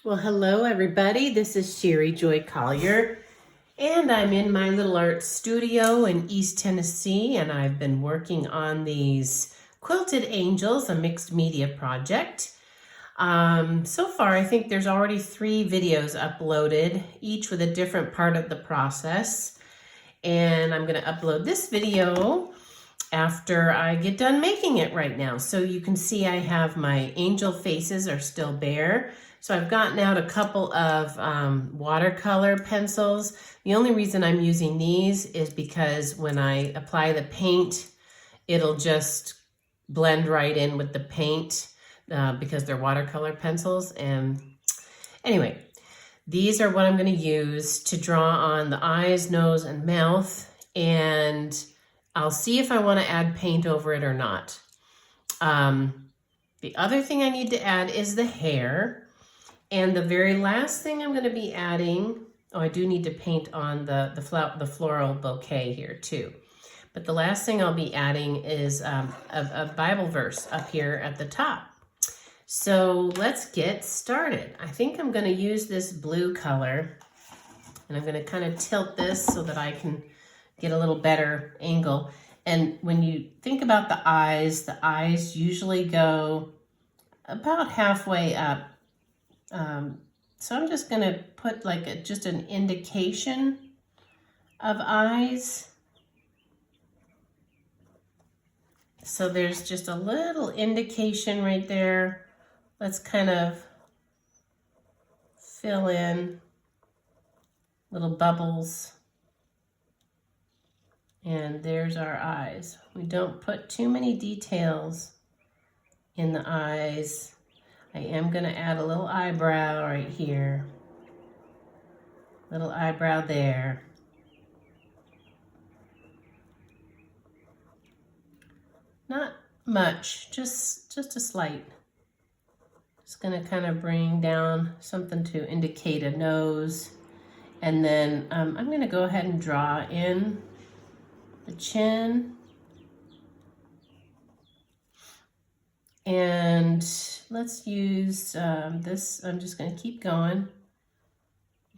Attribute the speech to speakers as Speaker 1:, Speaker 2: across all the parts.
Speaker 1: Well, hello everybody. This is Sherry Joy Collier, and I'm in my little art studio in East Tennessee, and I've been working on these Quilted Angels, a mixed media project. So far, I think there's already 3 videos uploaded, each with a different part of the process. And I'm going to upload this video after I get done making it right now. So you can see I have my angel faces are still bare. So I've gotten out a couple of watercolor pencils. The only reason I'm using these is because when I apply the paint, it'll just blend right in with the paint because they're watercolor pencils. And anyway, these are what I'm going to use to draw on the eyes, nose, and mouth. And I'll see if I want to add paint over it or not. The other thing I need to add is the hair. And the very last thing I'm going to be adding, I do need to paint on the floral bouquet here too. But the last thing I'll be adding is a Bible verse up here at the top. So let's get started. I think I'm going to use this blue color, and I'm going to kind of tilt this so that I can get a little better angle. And when you think about the eyes usually go about halfway up. So I'm just going to put like just an indication of eyes. So there's just a little indication right there. Let's kind of fill in little bubbles. And there's our eyes. We don't put too many details in the eyes. I am going to add a little eyebrow right here. Little eyebrow there. Not much, just a slight. Just going to kind of bring down something to indicate a nose. And then I'm going to go ahead and draw in the chin. And let's use this. I'm just going to keep going.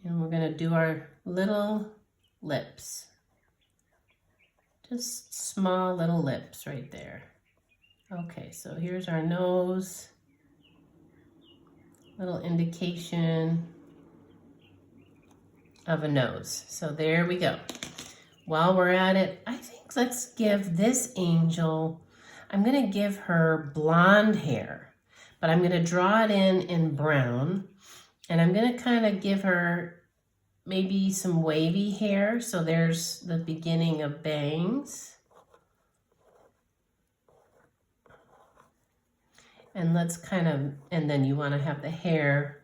Speaker 1: And we're going to do our little lips. Just small little lips right there. Okay, so here's our nose. Little indication of a nose. So there we go. While we're at it, I think let's give this angel, I'm going to give her blonde hair, but I'm going to draw it in brown, and I'm going to kind of give her maybe some wavy hair. So there's the beginning of bangs. And let's kind of, and then you want to have the hair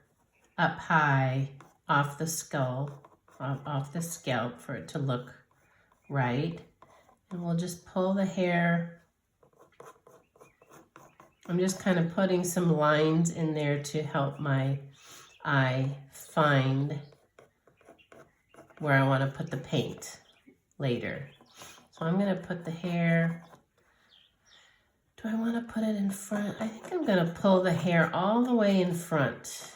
Speaker 1: up high off the skull, off the scalp for it to look right. And we'll just pull the hair. I'm just kind of putting some lines in there to help my eye find where I want to put the paint later. So I'm going to put the hair. Do I want to put it in front? I think I'm going to pull the hair all the way in front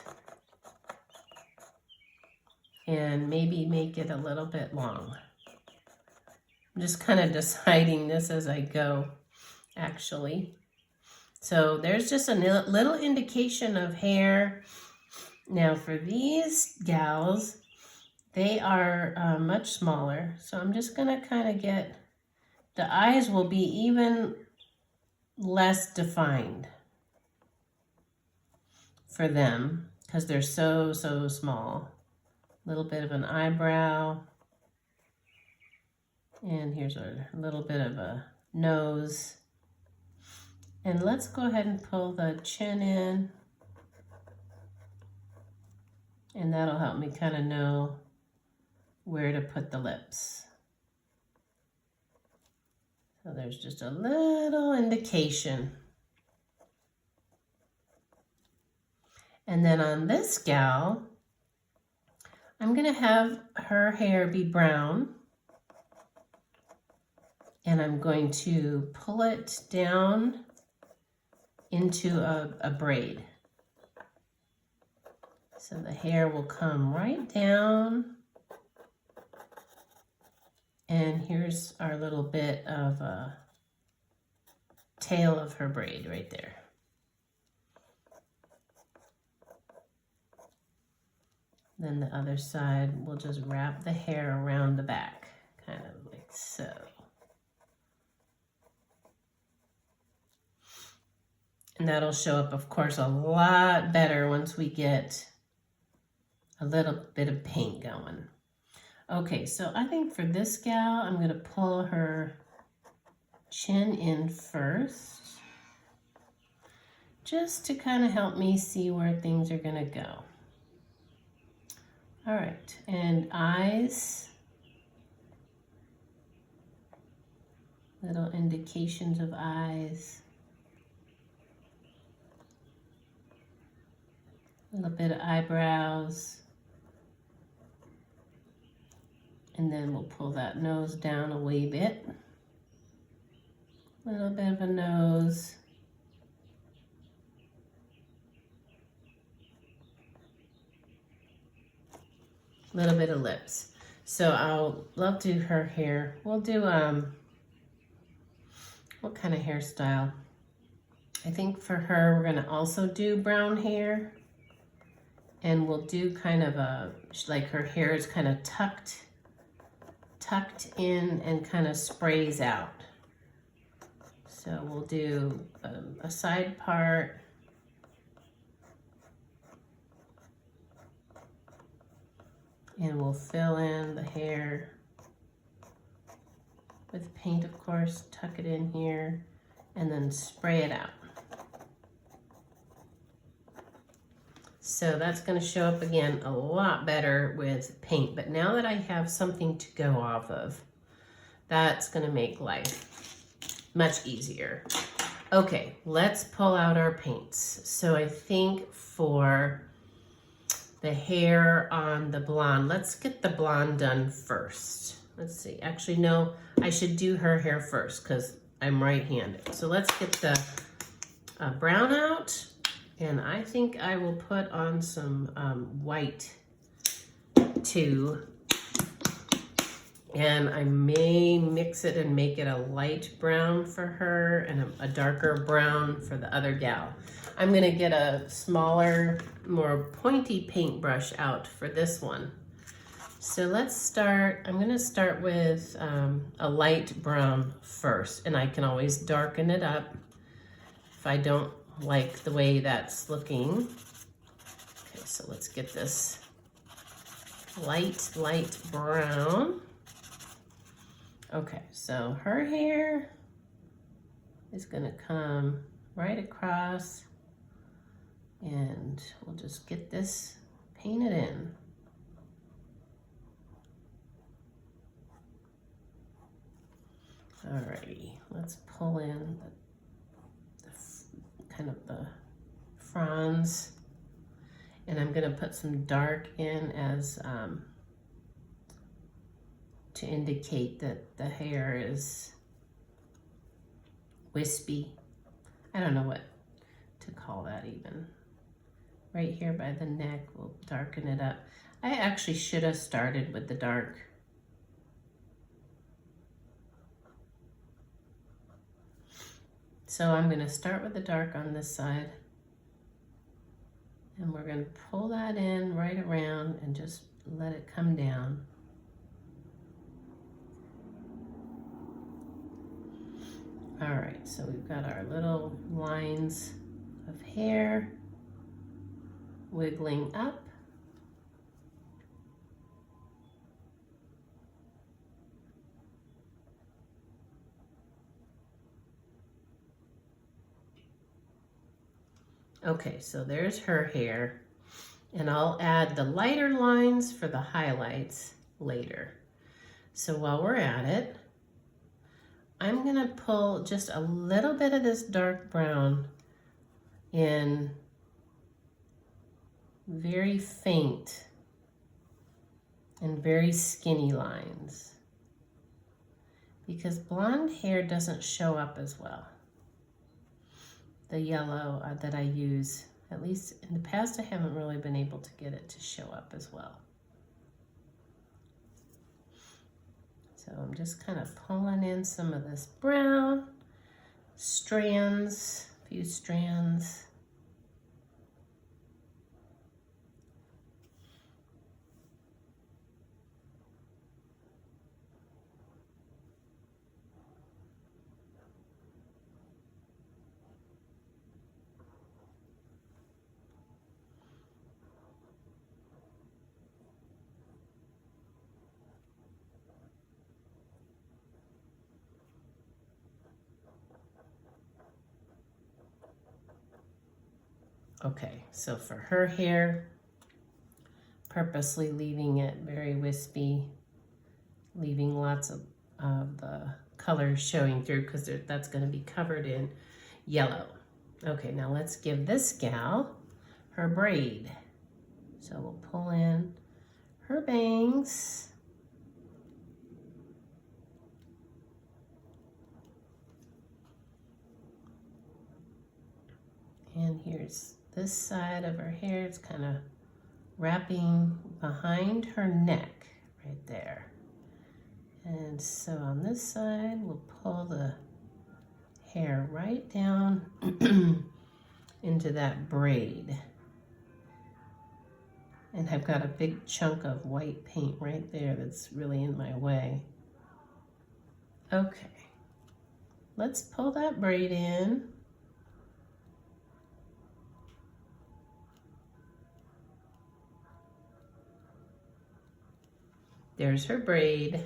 Speaker 1: and maybe make it a little bit long. I'm just kind of deciding this as I go, actually. So there's just a little indication of hair. Now for these gals, they are much smaller. So I'm just going to kind of get, the eyes will be even less defined for them because they're so small. A little bit of an eyebrow. And here's a little bit of a nose. And let's go ahead and pull the chin in. And that'll help me kind of know where to put the lips. So there's just a little indication. And then on this gal, I'm going to have her hair be brown. And I'm going to pull it down into a braid. So the hair will come right down. And here's our little bit of a tail of her braid right there. Then the other side, we'll just wrap the hair around the back, kind of like so. And that'll show up, of course, a lot better once we get a little bit of paint going. Okay, so I think for this gal, I'm gonna pull her chin in first, just to kind of help me see where things are gonna go. All right, and eyes, little indications of eyes. A little bit of eyebrows. And then we'll pull that nose down a wee bit. A little bit of a nose. A little bit of lips. So I'll do her hair. We'll do, what kind of hairstyle? I think for her, we're gonna also do brown hair. And we'll do kind of a, like her hair is kind of tucked in and kind of sprays out. So we'll do a side part. And we'll fill in the hair with paint, of course, tuck it in here, and then spray it out. So that's going to show up again a lot better with paint. But now that I have something to go off of, that's going to make life much easier. Okay, let's pull out our paints. So I think for the hair on the blonde, let's get the blonde done first. Let's see. Actually, no, I should do her hair first because I'm right-handed. So let's get the brown out. And I think I will put on some white too. And I may mix it and make it a light brown for her and a darker brown for the other gal. I'm gonna get a smaller, more pointy paintbrush out for this one. So let's start, I'm gonna start with a light brown first, and I can always darken it up if I don't like the way that's looking. Okay, so let's get this light brown. Okay, so her hair is gonna come right across, and we'll just get this painted in. Alrighty, let's pull in kind of the fronds, and I'm gonna put some dark in as to indicate that the hair is wispy. I don't know what to call that even. Right here by the neck, we'll darken it up. I actually should have started with the dark. So I'm gonna start with the dark on this side, and we're gonna pull that in right around and just let it come down. All right, so we've got our little lines of hair wiggling up. Okay, so there's her hair, and I'll add the lighter lines for the highlights later. So while we're at it, I'm gonna pull just a little bit of this dark brown in very faint and very skinny lines, because blonde hair doesn't show up as well. The yellow that I use At least in the past, I haven't really been able to get it to show up as well. So I'm just kind of pulling in some of this brown strands, a few strands. Okay, so for her hair, purposely leaving it very wispy, leaving lots of the color showing through because that's going to be covered in yellow. Okay, now let's give this gal her braid. So we'll pull in her bangs. And here's this side of her hair. It's kind of wrapping behind her neck right there. And so on this side, we'll pull the hair right down into that braid. And I've got a big chunk of white paint right there that's really in my way. Okay, let's pull that braid in. There's her braid.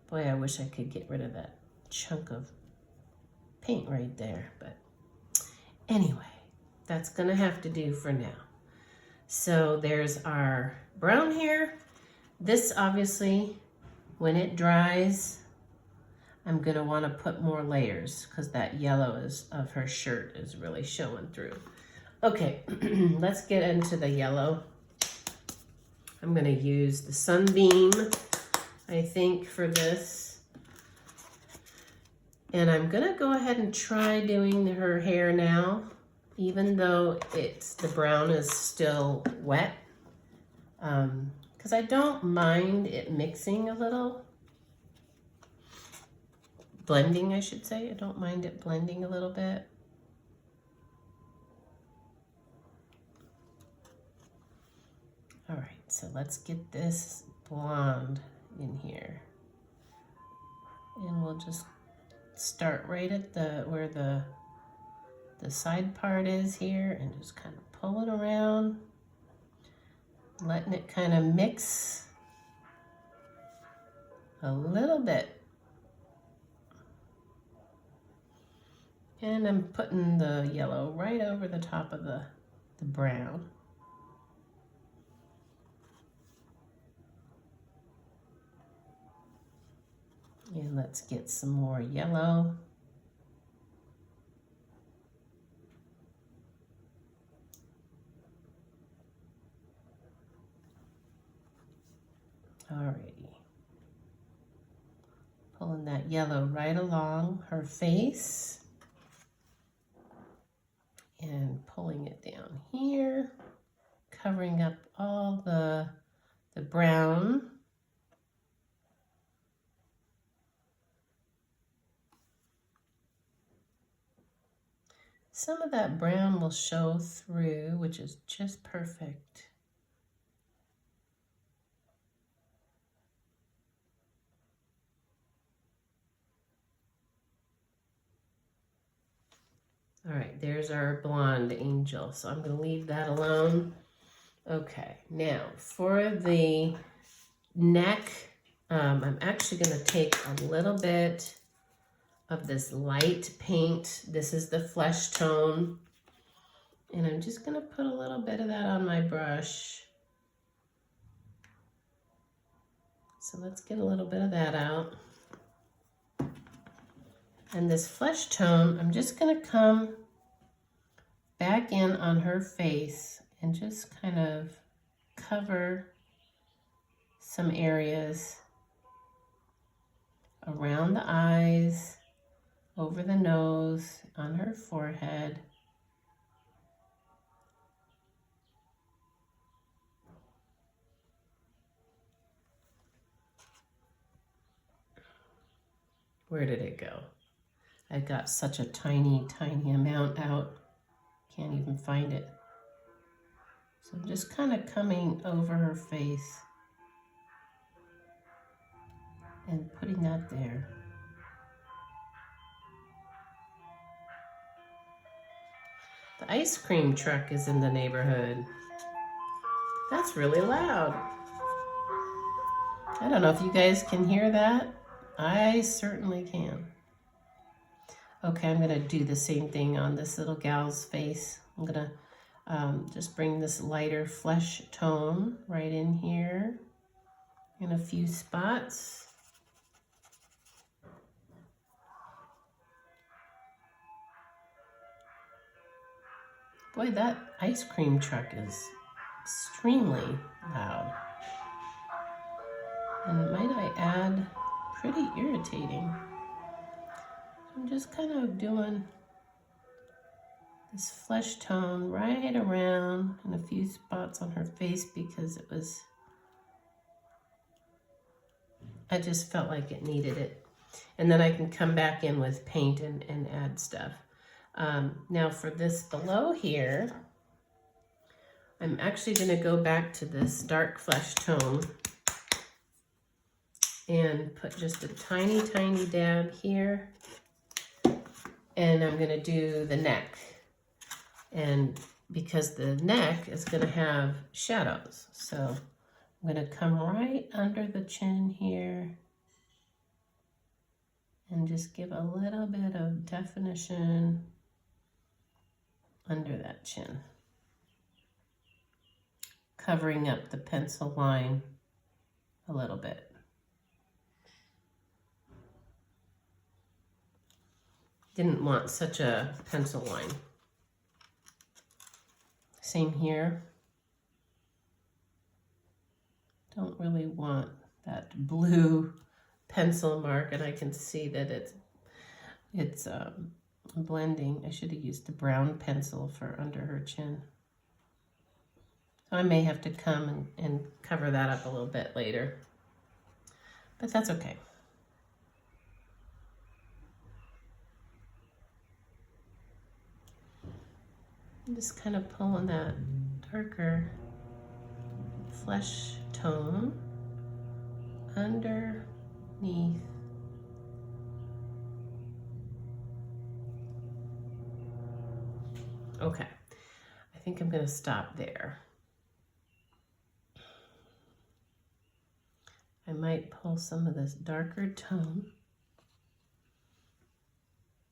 Speaker 1: Boy, I wish I could get rid of that chunk of paint right there, but anyway, that's gonna have to do for now. So there's our brown hair. This obviously, when it dries, I'm gonna wanna put more layers because that yellow of her shirt is really showing through. Okay, let's get into the yellow. I'm gonna use the Sunbeam, I think, for this. And I'm gonna go ahead and try doing her hair now, even though the brown is still wet. Because I don't mind it mixing a little. Blending, I should say. I don't mind it blending a little bit. All right, so let's get this blonde in here. And we'll just start right at where the side part is here and just kind of pull it around, letting it kind of mix a little bit. And I'm putting the yellow right over the top of the brown. And let's get some more yellow. Alrighty. Pulling that yellow right along her face. And pulling it down here. Covering up all the brown. Some of that brown will show through, which is just perfect. All right, there's our blonde angel. So I'm going to leave that alone. Okay, now for the neck, I'm actually going to take a little bit of this light paint. This is the flesh tone. And I'm just going to put a little bit of that on my brush. So let's get a little bit of that out. And this flesh tone, I'm just going to come back in on her face and just kind of cover some areas around the eyes, over the nose, on her forehead. Where did it go? I got such a tiny, tiny amount out. Can't even find it. So I'm just kind of coming over her face and putting that there. The ice cream truck is in the neighborhood. That's really loud. I don't know if you guys can hear that. I certainly can. Okay, I'm gonna do the same thing on this little gal's face. I'm gonna just bring this lighter flesh tone right in here in a few spots. Boy, that ice cream truck is extremely loud. And might I add, pretty irritating. I'm just kind of doing this flesh tone right around in a few spots on her face because I just felt like it needed it. And then I can come back in with paint and add stuff. Now for this below here, I'm actually going to go back to this dark flesh tone and put just a tiny, tiny dab here. And I'm going to do the neck. And because the neck is going to have shadows, so I'm going to come right under the chin here and just give a little bit of definition under that chin, covering up the pencil line a little bit. Didn't want such a pencil line. Same here. Don't really want that blue pencil mark, and I can see that it's blending. I should have used the brown pencil for under her chin. So I may have to come and cover that up a little bit later, but that's okay. I'm just kind of pulling that darker flesh tone underneath. Okay, I think I'm going to stop there. I might pull some of this darker tone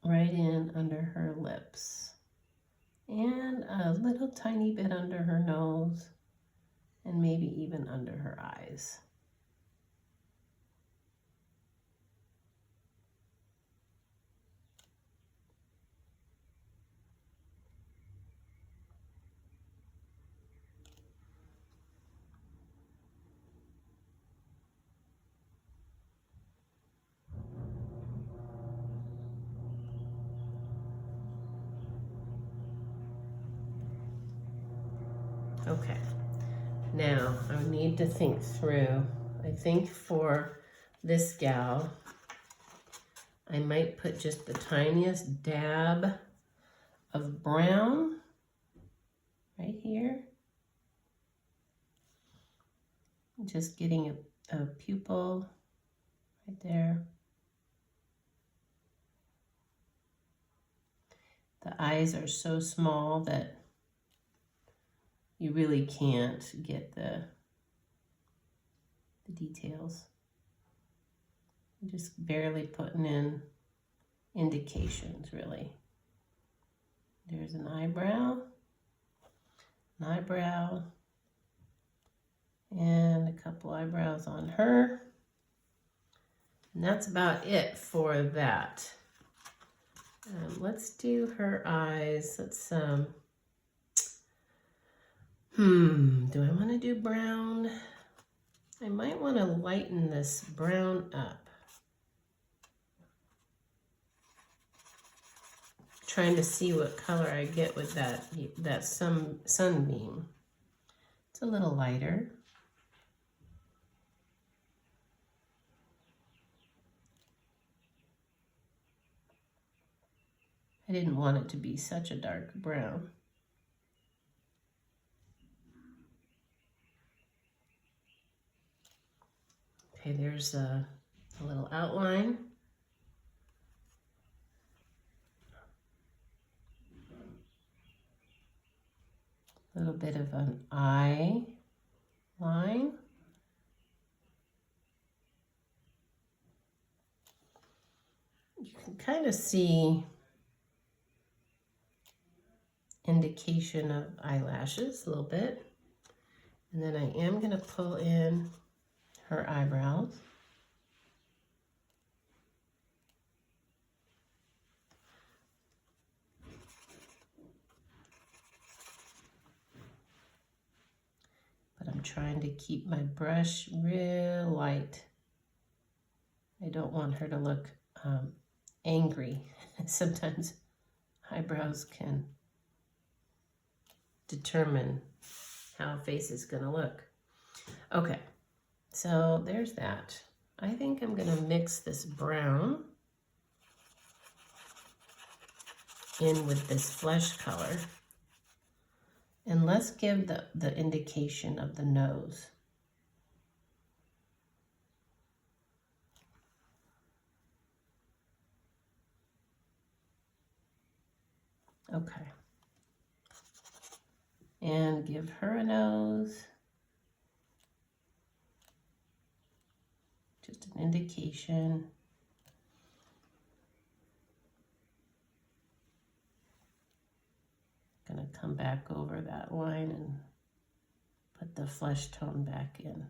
Speaker 1: right in under her lips and a little tiny bit under her nose and maybe even under her eyes. Okay, now I need to think through. I think for this gal, I might put just the tiniest dab of brown right here. Just getting a pupil right there. The eyes are so small that you really can't get the details. I'm just barely putting in indications, really. There's an eyebrow, and a couple eyebrows on her. And that's about it for that. Let's do her eyes. Let's, do I want to do brown? I might want to lighten this brown up. Trying to see what color I get with that sunbeam. It's a little lighter. I didn't want it to be such a dark brown. Okay, there's a little outline. A little bit of an eye line. You can kind of see indication of eyelashes a little bit. And then I am going to pull in her eyebrows. But I'm trying to keep my brush real light. I don't want her to look angry. Sometimes eyebrows can determine how a face is going to look. Okay, so there's that. I think I'm going to mix this brown in with this flesh color. And let's give the indication of the nose. Okay. And give her a nose. Just an indication. Gonna come back over that line and put the flesh tone back in.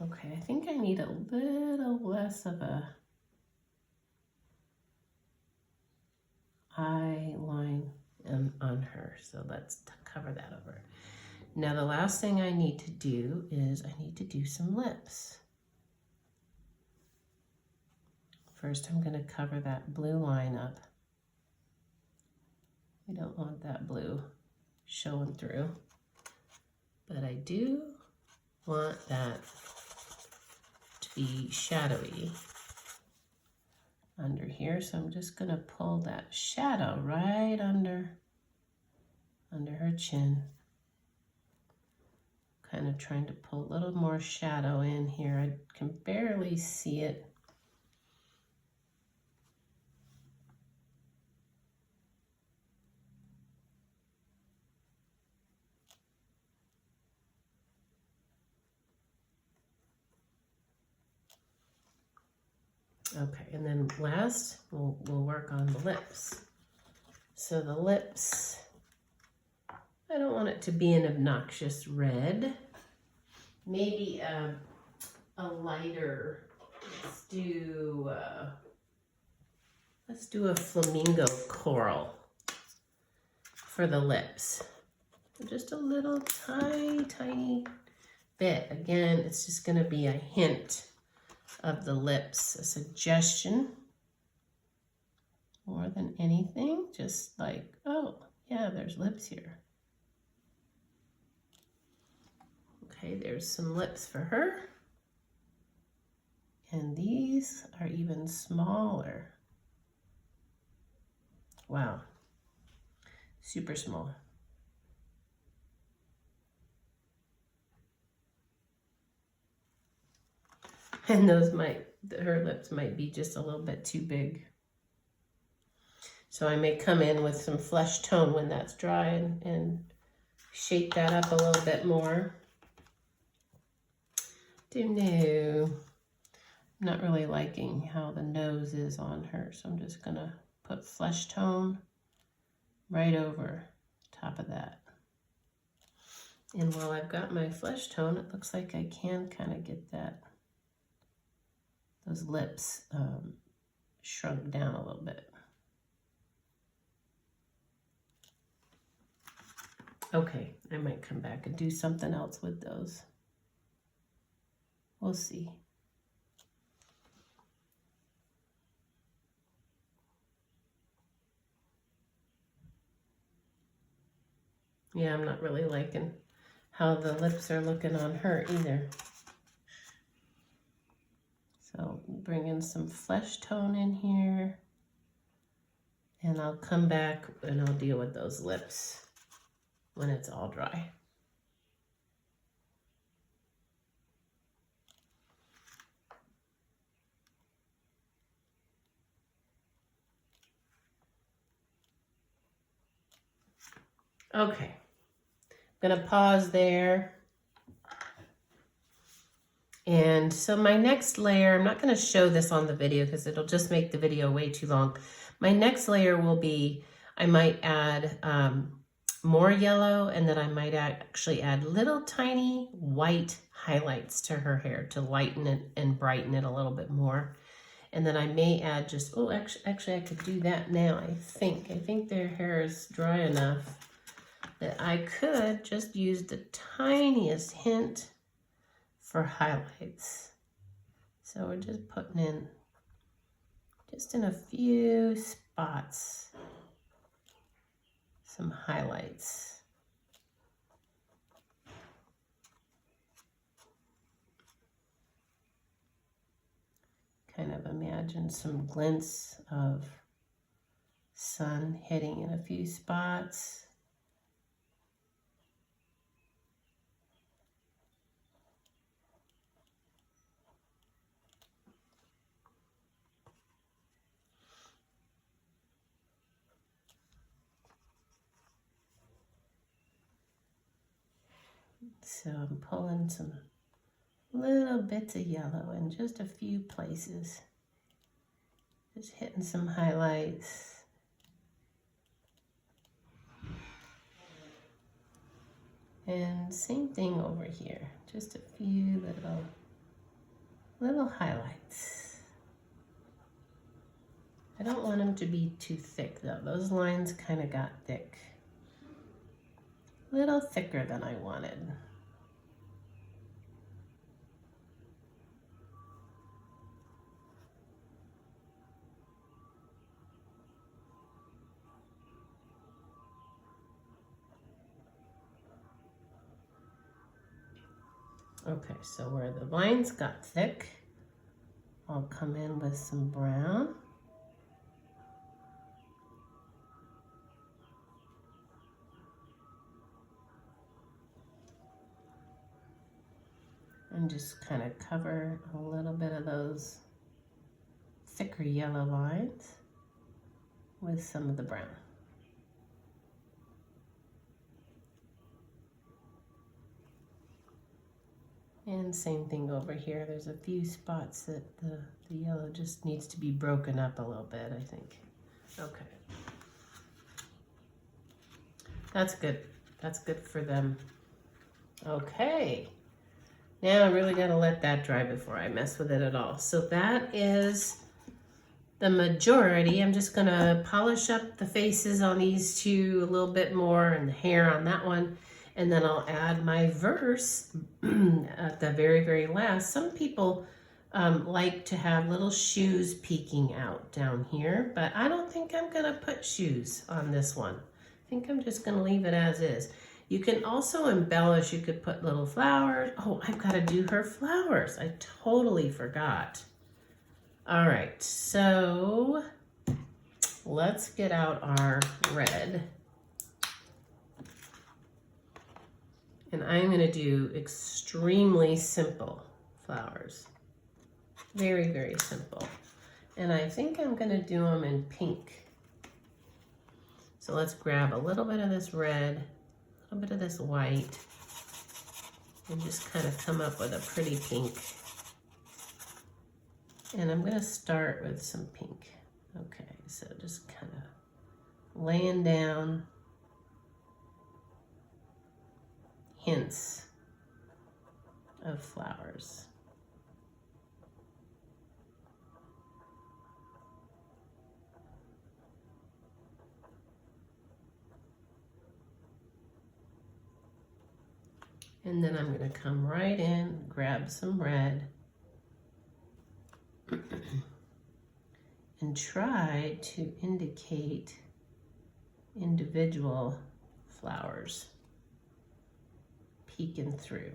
Speaker 1: Okay, I think I need a little less of a eye line on her, so let's cover that over. Now the last thing I need to do is I need to do some lips. First I'm going to cover that blue line up. I don't want that blue showing through, but I do want that to be shadowy under here, so I'm just going to pull that shadow right under her chin. Kind of trying to pull a little more shadow in here. I can barely see it. Okay, and then last, we'll work on the lips. So the lips, I don't want it to be an obnoxious red. Maybe a lighter, let's do a flamingo coral for the lips. Just a little tiny bit. Again, it's just gonna be a hint of the lips, a suggestion more than anything, just like, oh yeah, there's lips here. Okay, there's some lips for her, and these are even smaller. Wow, super small. And her lips might be just a little bit too big. So I may come in with some flesh tone when that's dry and shape that up a little bit more. Don't know. I'm not really liking how the nose is on her, so I'm just gonna put flesh tone right over top of that. And while I've got my flesh tone, it looks like I can kind of get those lips shrunk down a little bit. Okay, I might come back and do something else with those. We'll see. Yeah, I'm not really liking how the lips are looking on her either. So bring in some flesh tone in here. And I'll come back and I'll deal with those lips when it's all dry. Okay, I'm gonna pause there. And so my next layer, I'm not gonna show this on the video because it'll just make the video way too long. My next layer will be, I might add more yellow, and then I might actually add little tiny white highlights to her hair to lighten it and brighten it a little bit more. And then I may add just, oh, actually I could do that now, I think. I think their hair is dry enough that I could just use the tiniest hint for highlights. So we're just putting in, just in a few spots, some highlights. Kind of imagine some glints of sun hitting in a few spots. So I'm pulling some little bits of yellow in just a few places. Just hitting some highlights. And same thing over here. Just a few little highlights. I don't want them to be too thick though. Those lines kind of got thick. A little thicker than I wanted. Okay, so where the lines got thick, I'll come in with some brown. And just kind of cover a little bit of those thicker yellow lines with some of the brown. And same thing over here. There's a few spots that the yellow just needs to be broken up a little bit, I think. Okay. That's good. That's good for them. Okay. Now I really gotta let that dry before I mess with it at all. So that is the majority. I'm just gonna polish up the faces on these two a little bit more and the hair on that one. And then I'll add my verse at the very, very last. Some people like to have little shoes peeking out down here, but I don't think I'm gonna put shoes on this one. I think I'm just gonna leave it as is. You can also embellish. You could put little flowers. Oh, I've gotta do her flowers. I totally forgot. All right, so let's get out our red. And I'm gonna do extremely simple flowers. Very, very simple. And I think I'm gonna do them in pink. So let's grab a little bit of this red, a little bit of this white, and just kind of come up with a pretty pink. And I'm gonna start with some pink. Okay, so just kind of laying down hints of flowers. And then I'm going to come right in, grab some red, and try to indicate individual flowers peeking through.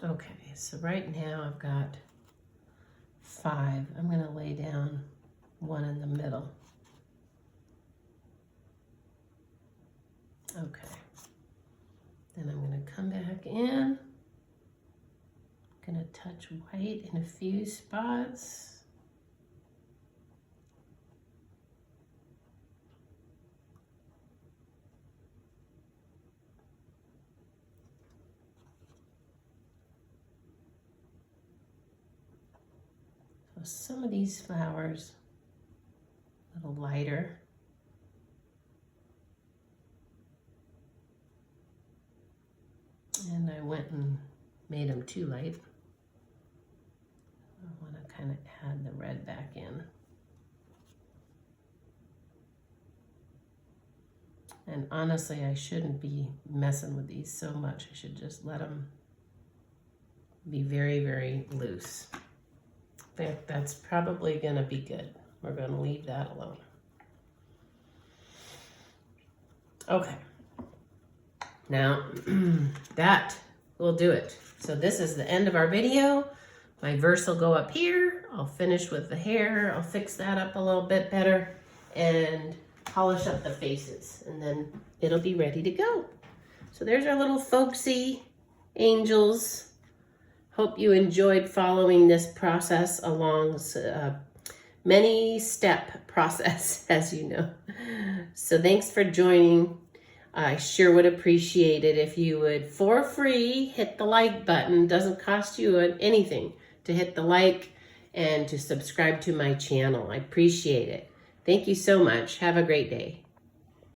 Speaker 1: Okay, so right now I've got 5. I'm going to lay down 1 in the middle. Okay. Then I'm going to come back in. I'm going to touch white in a few spots. So some of these flowers a little lighter. And I went and made them too light. I want to kind of add the red back in. And honestly, I shouldn't be messing with these so much. I should just let them be very, very loose. In fact, that's probably going to be good. We're going to leave that alone. Okay. Now, that will do it. So this is the end of our video. My verse will go up here. I'll finish with the hair. I'll fix that up a little bit better and polish up the faces. And then it'll be ready to go. So there's our little folksy angels. Hope you enjoyed following this process along many step process, as you know. So thanks for joining. I sure would appreciate it if you would, for free, hit the like button. Doesn't cost you anything to hit the like and to subscribe to my channel. I appreciate it. Thank you so much. Have a great day.